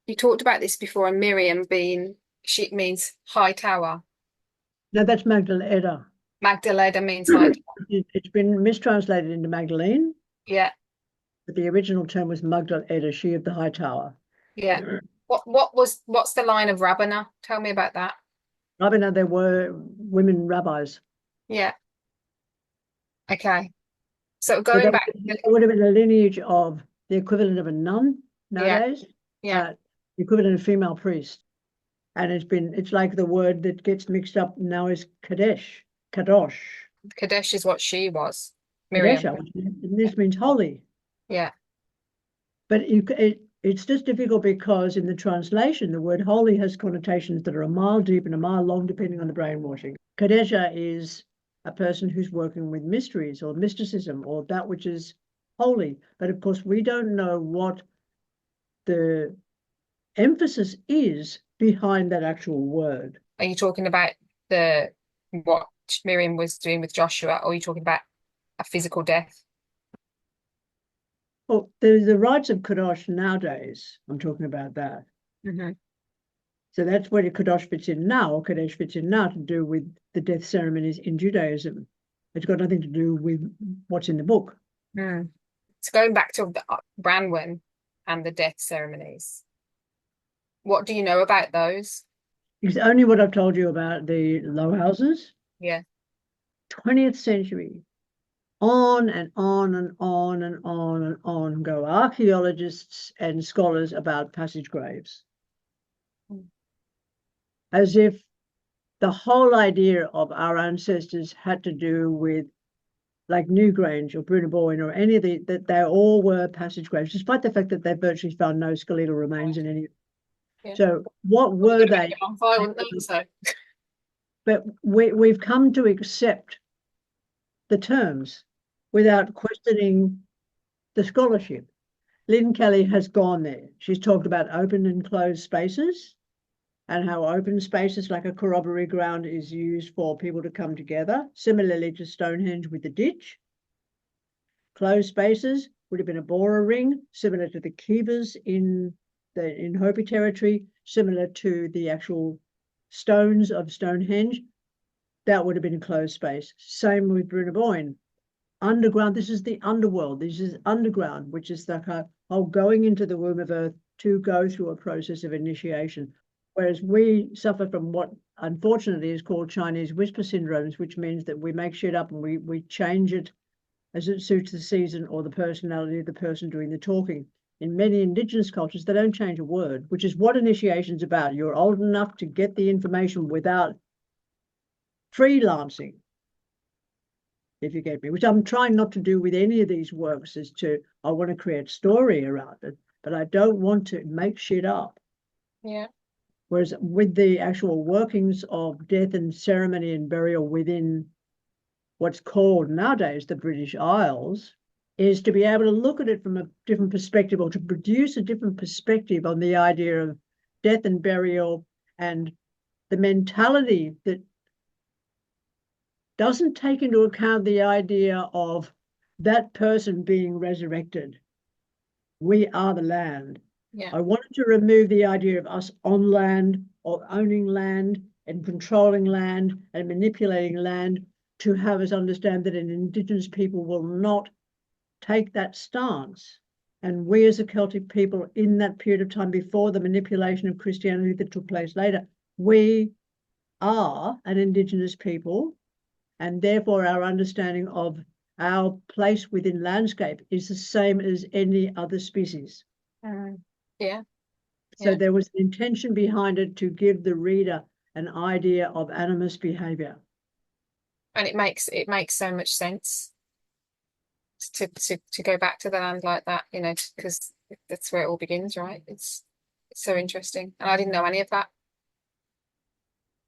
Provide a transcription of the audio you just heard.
You talked about this before, and Miriam being, she means high tower. No, that's Magdalena. Magdalene means high tower. It's been mistranslated into Magdalene, Yeah, but the original term was Magdalena, she of the high tower. yeah. What's the line of Rabbiner? Tell me about that. I mean, there were women rabbis. Yeah. Okay. So So going that back, would have been a lineage of the equivalent of a nun yeah, nowadays, yeah. the equivalent of female priest. And it's like the word that gets mixed up now is Kadesh, Kadosh, Kadesh is what she was. Miriam. Kadesha, this means holy. Yeah. But it's just difficult because in the translation, the word holy has connotations that are a mile deep and a mile long, depending on the brainwashing. Kadesha is a person who's working with mysteries or mysticism or that which is holy. But of course, we don't know what the emphasis is behind that actual word. Are you talking about the what Miriam was doing with Joshua, or are you talking about a physical death? Well, the rites of Kadosh nowadays, I'm talking about that. Hmm. So that's where Kadosh fits in now, or Kadesh fits in now, to do with the death ceremonies in Judaism. It's got nothing to do with what's in the book. Mm. So going back to the Branwen and the death ceremonies, what do you know about those? It's only what I've told you about the low houses, Yeah. 20th century, on and on and on and on and on go archaeologists and scholars about passage graves, Mm. as if the whole idea of our ancestors had to do with like Newgrange or Brunaboyne or any of that they all were passage graves, despite the fact that they virtually found no skeletal remains in any. Yeah. So what Well, they're were going to make they? it on fire, wouldn't they? So, But we've come to accept the terms without questioning the scholarship. Lynn Kelly has gone there. She's talked about open and closed spaces and how open spaces like a corroboree ground is used for people to come together, similarly to Stonehenge with the ditch. Closed spaces would have been a Bora ring, similar to the kivas in Hopi territory, similar to the actual stones of Stonehenge. That would have been a closed space. Same with Brunaboyne. Underground, this is the underworld. This is underground, which is the whole going into the womb of earth to go through a process of initiation. Whereas we suffer from what unfortunately is called Chinese whisper syndromes, which means that we make shit up and we change it as it suits the season or the personality of the person doing the talking. In many indigenous cultures, they don't change a word, which is what initiation's about. You're old enough to get the information without freelancing, if you get me, which I'm trying not to do with any of these works, is I want to create story around it, but I don't want to make shit up. yeah. Whereas with the actual workings of death and ceremony and burial within what's called nowadays the British Isles, is to be able to look at it from a different perspective or to produce a different perspective on the idea of death and burial and the mentality that doesn't take into account the idea of that person being resurrected. We are the land. Yeah. I wanted to remove the idea of us on land or owning land and controlling land and manipulating land, to have us understand that an Indigenous people will not take that stance. And we as a Celtic people in that period of time before the manipulation of Christianity that took place later, we are an Indigenous people, and therefore our understanding of our place within landscape is the same as any other species. Yeah. So Yeah. there was an intention behind it to give the reader an idea of animist behavior. And it makes so much sense to go back to the land like that, because that's where it all begins, right? It's so interesting, and I didn't know any of that.